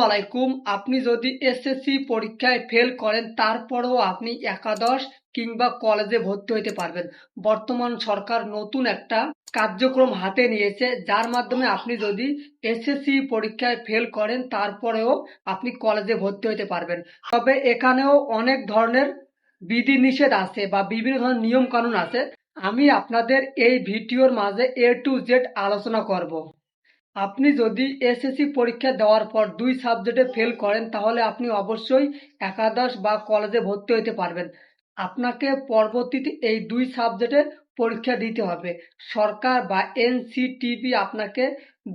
আলাইকুম। আপনি যদি এসএসসি পরীক্ষায় ফেল করেন তারপরেও আপনি একাদশ কিংবা কলেজে ভর্তি হতে পারবেন। বর্তমান সরকার নতুন একটা কার্যক্রম হাতে নিয়েছে, যার মাধ্যমে আপনি যদি এসএসসি পরীক্ষায় ফেল করেন তারপরেও আপনি কলেজে ভর্তি হতে পারবেন। তবে এখানেও অনেক ধরনের বিধিনিষেধ আছে বা বিভিন্ন ধরনের নিয়ম কানুন আছে। আমি আপনাদের এই ভিডিওর মাঝে এ টু জেড আলোচনা করব। আপনি যদি এসএসসি পরীক্ষা দেওয়ার পর ২ সাবজেক্টে ফেল করেন তাহলে আপনি অবশ্যই একাদশ বা কলেজে ভর্তি হতে পারবেন। আপনাকে পরবর্তীতে এই ২ সাবজেক্টে পরীক্ষা দিতে হবে। সরকার বা এনসিটিবি আপনাকে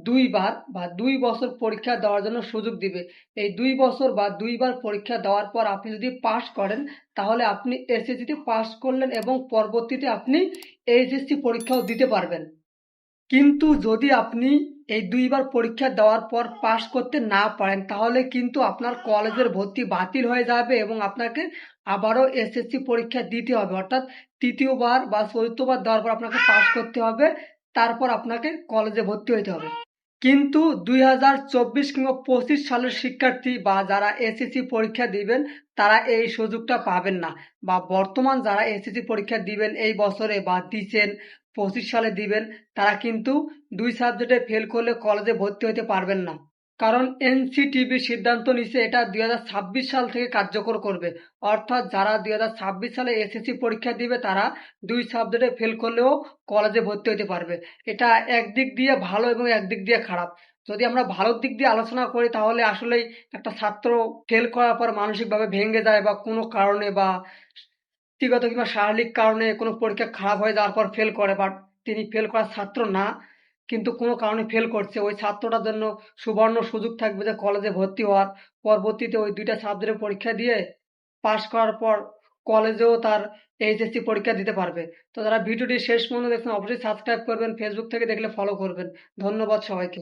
২ বার বা ২ বছর পরীক্ষা দেওয়ার জন্য সুযোগ দিবে। এই ২ বছর বা ২ বার পরীক্ষা দেওয়ার পর আপনি যদি পাস করেন তাহলে আপনি এসএসসিতে পাস করলেন এবং পরবর্তীতে আপনি এইচএসসি পরীক্ষাও দিতে পারবেন। কিন্তু যদি আপনি এই ২ বার পরীক্ষা দেওয়ার পর পাস করতে না পারেন তাহলে কিন্তু আপনার কলেজের ভর্তি বাতিল হয়ে যাবে এবং আপনাকে আবারও এসএসসি পরীক্ষা দিতে হবে। অর্থাৎ ৩য় বার বা ৪র্থ বার দেওয়ার পর আপনাকে পাস করতে হবে। তারপর আপনাকে কলেজে ভর্তি হইতে হবে। কিন্তু ২০২৪ কিংবা ২৫ সালের শিক্ষার্থী বা যারা এসএসসি পরীক্ষা দিবেন তারা এই সুযোগটা পাবেন না। বা বর্তমান যারা এসএসসি পরীক্ষা দিবেন এই বছরে বা দিছেন ২৫ সালে দিবেন, তারা কিন্তু ২ সাবজেক্টে ফেল করলে কলেজে ভর্তি হতে পারবেন না। কারণ এনসিটিবি সিদ্ধান্ত নিছে এটা ২০২৬ সাল থেকে কার্যকর করবে। অর্থাৎ যারা ২০২৬ সালে এসএসসি পরীক্ষা দিবে তারা ২ সাবজেক্টে ফেল করলেও কলেজে ভর্তি হতে পারবে। এটা একদিক দিয়ে ভালো এবং একদিক দিয়ে খারাপ। যদি আমরা ভালোর দিক দিয়ে আলোচনা করি তাহলে আসলেই একটা ছাত্র ফেল করার পর মানসিকভাবে ভেঙে যায় বা কোনো কারণে বা ব্যক্তিগত কিংবা শারীরিক কারণে কোনো পরীক্ষা খারাপ হয়ে যাওয়ার পর ফেল করে, বাট তিনি ফেল করার ছাত্র না, কিন্তু কোনো কারণে ফেল করছে, ওই ছাত্রটার জন্য সুবর্ণ সুযোগ থাকবে যে কলেজে ভর্তি হওয়ার। পরবর্তীতে ওই ২টা সাবজেক্টের পরীক্ষা দিয়ে পাস করার পর কলেজেও তার এইচএসসি পরীক্ষা দিতে পারবে। তো যারা ভিডিওটি শেষ পর্যন্ত দেখছেন অবশ্যই সাবস্ক্রাইব করবেন, ফেসবুক থেকে দেখলে ফলো করবেন। ধন্যবাদ সবাইকে।